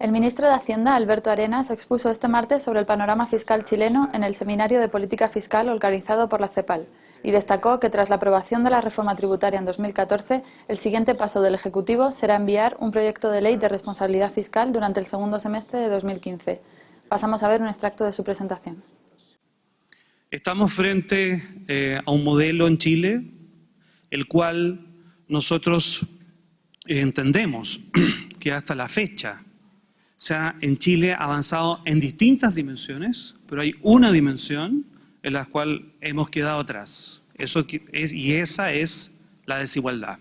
El ministro de Hacienda, Alberto Arenas, expuso este martes sobre el panorama fiscal chileno en el Seminario de Política Fiscal organizado por la CEPAL y destacó que tras la aprobación de la reforma tributaria en 2014, el siguiente paso del Ejecutivo será enviar un proyecto de ley de responsabilidad fiscal durante el segundo semestre de 2015. Pasamos a ver un extracto de su presentación. Estamos frente a un modelo en Chile, el cual nosotros entendemos que hasta la fecha se ha en Chile avanzado en distintas dimensiones, pero hay una dimensión en la cual hemos quedado atrás. Y esa es la desigualdad.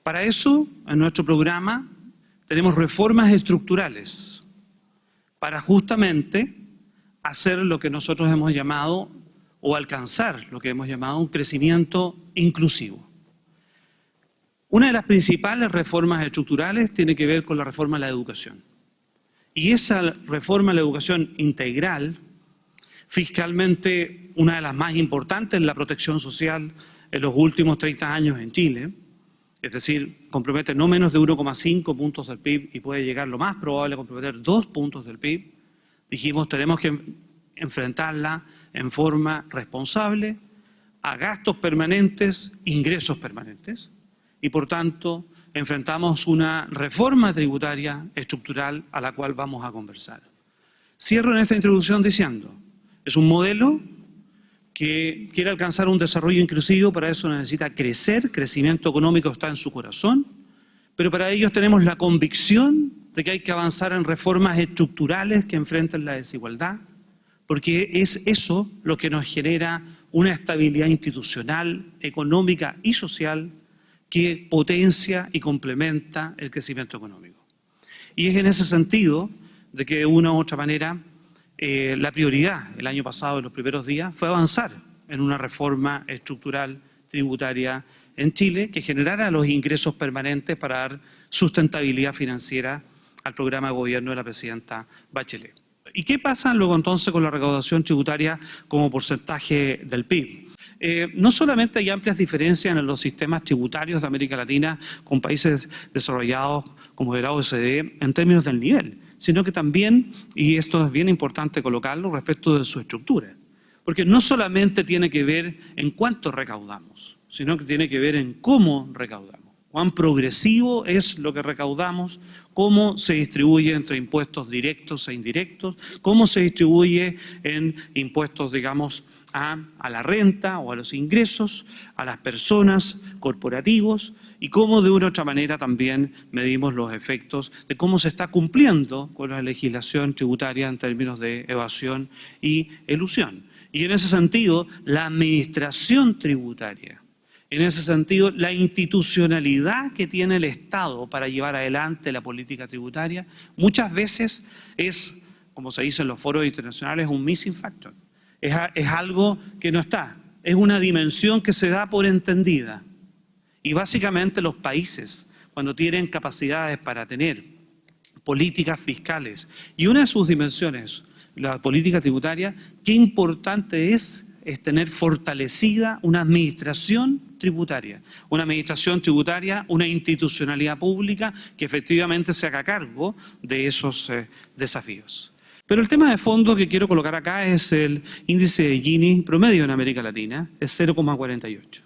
Para eso, en nuestro programa, tenemos reformas estructurales para justamente hacer lo que nosotros hemos llamado, o alcanzar lo que hemos llamado un crecimiento inclusivo. Una de las principales reformas estructurales tiene que ver con la reforma de la educación. Y esa reforma de la educación integral, fiscalmente una de las más importantes en la protección social en los últimos 30 años en Chile, es decir, compromete no menos de 1,5 puntos del PIB y puede llegar lo más probable a comprometer 2 puntos del PIB, dijimos tenemos que enfrentarla en forma responsable a gastos permanentes, ingresos permanentes, y por tanto enfrentamos una reforma tributaria estructural a la cual vamos a conversar. Cierro en esta introducción diciendo, es un modelo que quiere alcanzar un desarrollo inclusivo, para eso necesita crecer, crecimiento económico está en su corazón, pero para ello tenemos la convicción de que hay que avanzar en reformas estructurales que enfrenten la desigualdad, porque es eso lo que nos genera una estabilidad institucional, económica y social que potencia y complementa el crecimiento económico. Y es en ese sentido de que de una u otra manera la prioridad el año pasado, en los primeros días, fue avanzar en una reforma estructural tributaria en Chile que generara los ingresos permanentes para dar sustentabilidad financiera al programa de gobierno de la presidenta Bachelet. ¿Y qué pasa luego entonces con la recaudación tributaria como porcentaje del PIB? No solamente hay amplias diferencias en los sistemas tributarios de América Latina con países desarrollados como de la OCDE en términos del nivel, sino que también, y esto es bien importante colocarlo, respecto de su estructura. Porque no solamente tiene que ver en cuánto recaudamos, sino que tiene que ver en cómo recaudamos. Cuán progresivo es lo que recaudamos, cómo se distribuye entre impuestos directos e indirectos, cómo se distribuye en impuestos, digamos, a la renta o a los ingresos, a las personas, corporativos, y cómo de una u otra manera también medimos los efectos de cómo se está cumpliendo con la legislación tributaria en términos de evasión y elusión. Y en ese sentido, la administración tributaria, en ese sentido, la institucionalidad que tiene el Estado para llevar adelante la política tributaria, muchas veces es, como se dice en los foros internacionales, un missing factor. Es algo que no está, es una dimensión que se da por entendida. Y básicamente los países, cuando tienen capacidades para tener políticas fiscales, y una de sus dimensiones, la política tributaria, qué importante es tener fortalecida una administración tributaria, una institucionalidad pública que efectivamente se haga cargo de esos desafíos. Pero el tema de fondo que quiero colocar acá es el índice de Gini promedio en América Latina, es 0,48.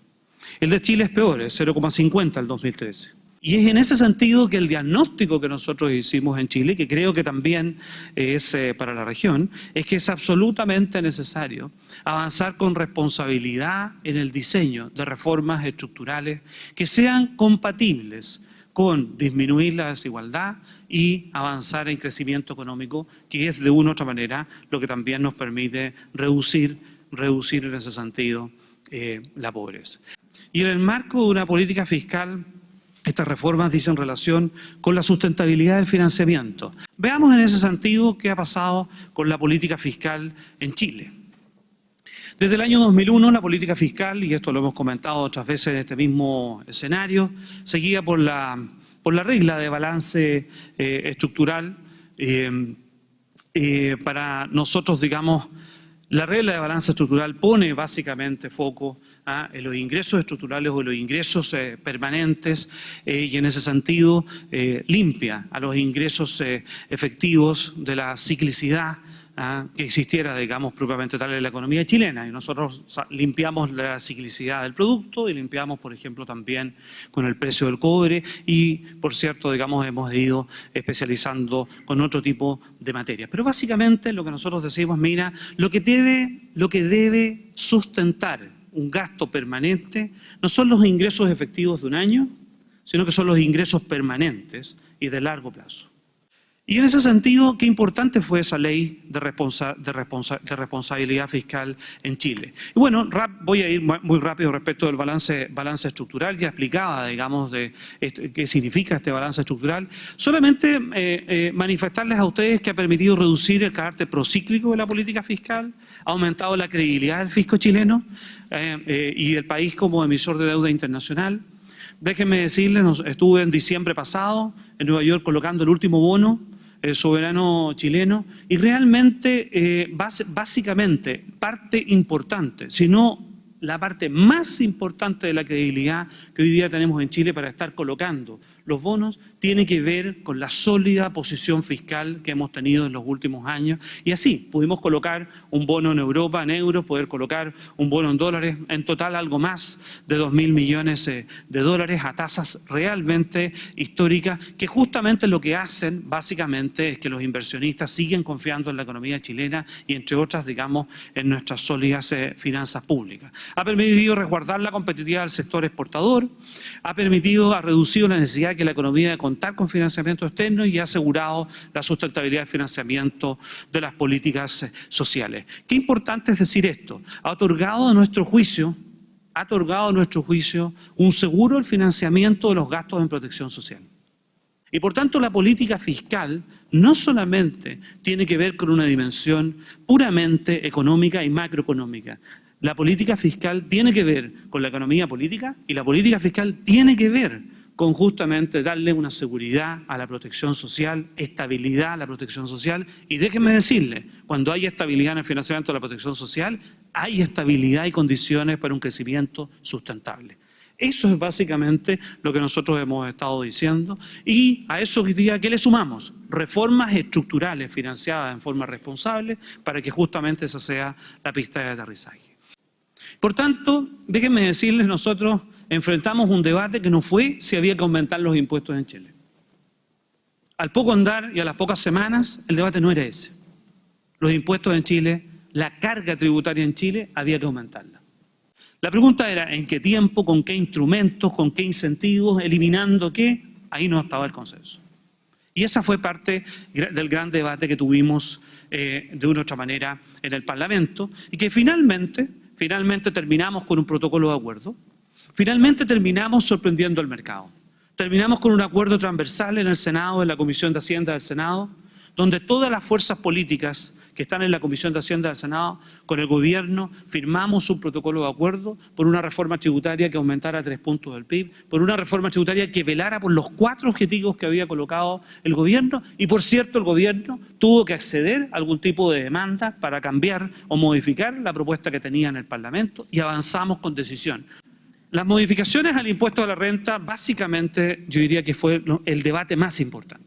El de Chile es peor, es 0,50 el 2013. Y es en ese sentido que el diagnóstico que nosotros hicimos en Chile, que creo que también es para la región, es que es absolutamente necesario avanzar con responsabilidad en el diseño de reformas estructurales que sean compatibles con disminuir la desigualdad y avanzar en crecimiento económico, que es de una u otra manera lo que también nos permite reducir en ese sentido la pobreza. Y en el marco de una política fiscal, estas reformas dicen relación con la sustentabilidad del financiamiento. Veamos en ese sentido qué ha pasado con la política fiscal en Chile. Desde el año 2001 la política fiscal, y esto lo hemos comentado otras veces en este mismo escenario, seguía por la regla de balance estructural para nosotros, digamos, La regla de balanza estructural pone básicamente foco en los ingresos estructurales o los ingresos permanentes y en ese sentido limpia a los ingresos efectivos de la ciclicidad que existiera, digamos, propiamente tal en la economía chilena. Y nosotros limpiamos la ciclicidad del producto y limpiamos, por ejemplo, también con el precio del cobre y, por cierto, digamos, hemos ido especializando con otro tipo de materias. Pero básicamente lo que nosotros decimos, mira, lo que debe sustentar un gasto permanente no son los ingresos efectivos de un año, sino que son los ingresos permanentes y de largo plazo. Y en ese sentido, qué importante fue esa ley de responsabilidad fiscal en Chile. Y bueno, voy a ir muy rápido respecto del balance estructural. Ya explicaba, digamos, de qué significa este balance estructural. Solamente manifestarles a ustedes que ha permitido reducir el carácter procíclico de la política fiscal, ha aumentado la credibilidad del fisco chileno y el país como emisor de deuda internacional. Déjenme decirles, estuve en diciembre pasado en Nueva York colocando el último bono soberano chileno y realmente, básicamente, parte importante, si no la parte más importante de la credibilidad que hoy día tenemos en Chile para estar colocando los bonos, tiene que ver con la sólida posición fiscal que hemos tenido en los últimos años. Y así, pudimos colocar un bono en Europa, en euros, poder colocar un bono en dólares, en total algo más de 2.000 millones de dólares a tasas realmente históricas, que justamente lo que hacen, básicamente, es que los inversionistas siguen confiando en la economía chilena y, entre otras, digamos, en nuestras sólidas finanzas públicas. Ha permitido resguardar la competitividad del sector exportador, ha reducido la necesidad de que la economía de contar con financiamiento externo y ha asegurado la sustentabilidad del financiamiento de las políticas sociales. Qué importante es decir esto, ha otorgado a nuestro juicio un seguro el financiamiento de los gastos en protección social. Y por tanto la política fiscal no solamente tiene que ver con una dimensión puramente económica y macroeconómica. La política fiscal tiene que ver con la economía política y la política fiscal tiene que ver con justamente darle una seguridad a la protección social, estabilidad a la protección social. Y déjenme decirle, cuando hay estabilidad en el financiamiento de la protección social, hay estabilidad y condiciones para un crecimiento sustentable. Eso es básicamente lo que nosotros hemos estado diciendo. Y a eso hoy día, ¿qué le sumamos? Reformas estructurales financiadas en forma responsable para que justamente esa sea la pista de aterrizaje. Por tanto, déjenme decirles, nosotros enfrentamos un debate que no fue si había que aumentar los impuestos en Chile. Al poco andar y a las pocas semanas, el debate no era ese. Los impuestos en Chile, la carga tributaria en Chile, había que aumentarla. La pregunta era en qué tiempo, con qué instrumentos, con qué incentivos, eliminando qué, ahí no estaba el consenso. Y esa fue parte del gran debate que tuvimos de una u otra manera en el Parlamento y que finalmente terminamos con un protocolo de acuerdo. Finalmente terminamos sorprendiendo al mercado. Terminamos con un acuerdo transversal en el Senado, en la Comisión de Hacienda del Senado, donde todas las fuerzas políticas que están en la Comisión de Hacienda del Senado, con el gobierno, firmamos un protocolo de acuerdo por una reforma tributaria que aumentara 3 puntos del PIB, por una reforma tributaria que velara por los 4 objetivos que había colocado el gobierno y, por cierto, el gobierno tuvo que acceder a algún tipo de demanda para cambiar o modificar la propuesta que tenía en el Parlamento y avanzamos con decisión. Las modificaciones al impuesto a la renta, básicamente, yo diría que fue el debate más importante.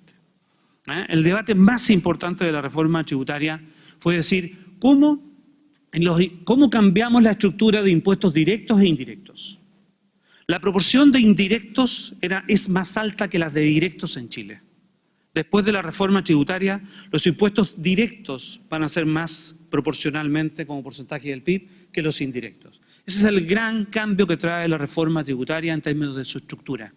El debate más importante de la reforma tributaria fue decir, ¿cómo cambiamos la estructura de impuestos directos e indirectos? La proporción de indirectos es más alta que las de directos en Chile. Después de la reforma tributaria, los impuestos directos van a ser más proporcionalmente como porcentaje del PIB que los indirectos. Ese es el gran cambio que trae la reforma tributaria en términos de su estructura.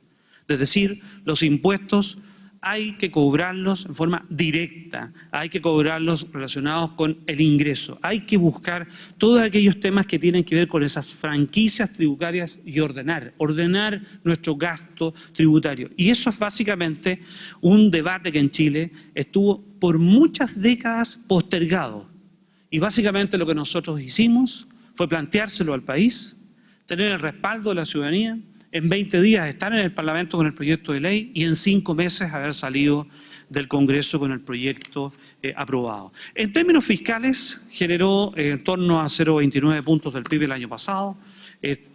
Es decir, los impuestos hay que cobrarlos en forma directa, hay que cobrarlos relacionados con el ingreso, hay que buscar todos aquellos temas que tienen que ver con esas franquicias tributarias y ordenar nuestro gasto tributario. Y eso es básicamente un debate que en Chile estuvo por muchas décadas postergado. Y básicamente lo que nosotros hicimos fue planteárselo al país, tener el respaldo de la ciudadanía, en 20 días estar en el Parlamento con el proyecto de ley y en 5 meses haber salido del Congreso con el proyecto aprobado. En términos fiscales, generó en torno a 0,29 puntos del PIB el año pasado,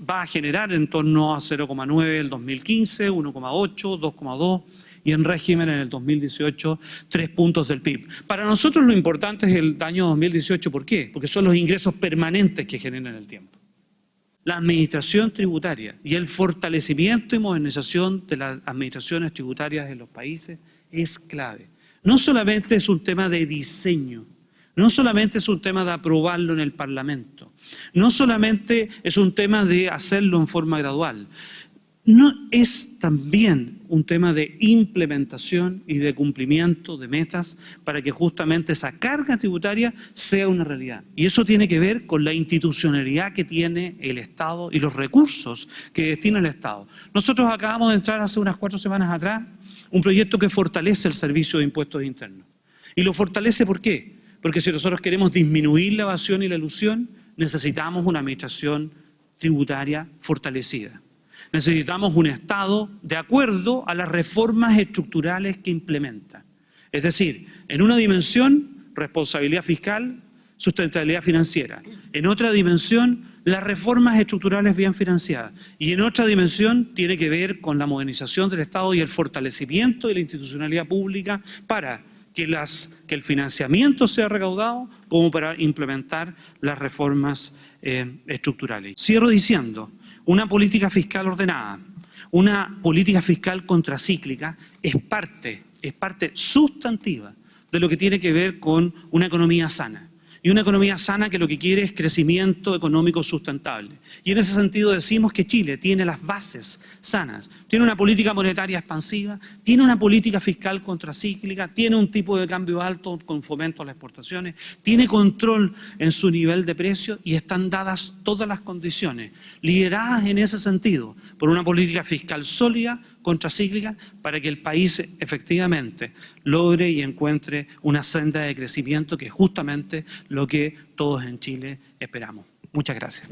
va a generar en torno a 0,9 el 2015, 1,8, 2,2 y en régimen en el 2018 3 puntos del PIB. Para nosotros lo importante es el año 2018, ¿por qué? Porque son los ingresos permanentes que generan el tiempo. La administración tributaria y el fortalecimiento y modernización de las administraciones tributarias en los países es clave. No solamente es un tema de diseño, no solamente es un tema de aprobarlo en el Parlamento, no solamente es un tema de hacerlo en forma gradual, no es también un tema de implementación y de cumplimiento de metas para que justamente esa carga tributaria sea una realidad. Y eso tiene que ver con la institucionalidad que tiene el Estado y los recursos que destina el Estado. Nosotros acabamos de entrar hace unas 4 semanas atrás un proyecto que fortalece el servicio de impuestos internos. ¿Y lo fortalece por qué? Porque si nosotros queremos disminuir la evasión y la elusión, necesitamos una administración tributaria fortalecida. Necesitamos un Estado de acuerdo a las reformas estructurales que implementa. Es decir, en una dimensión, responsabilidad fiscal, sustentabilidad financiera. En otra dimensión, las reformas estructurales bien financiadas. Y en otra dimensión, tiene que ver con la modernización del Estado y el fortalecimiento de la institucionalidad pública para que el financiamiento sea recaudado como para implementar las reformas estructurales. Cierro diciendo, una política fiscal ordenada, una política fiscal contracíclica es parte sustantiva de lo que tiene que ver con una economía sana. Y una economía sana que lo que quiere es crecimiento económico sustentable. Y en ese sentido decimos que Chile tiene las bases sanas. Tiene una política monetaria expansiva, tiene una política fiscal contracíclica, tiene un tipo de cambio alto con fomento a las exportaciones, tiene control en su nivel de precio y están dadas todas las condiciones, lideradas en ese sentido por una política fiscal sólida, contracíclica, para que el país efectivamente logre y encuentre una senda de crecimiento que es justamente lo que todos en Chile esperamos. Muchas gracias.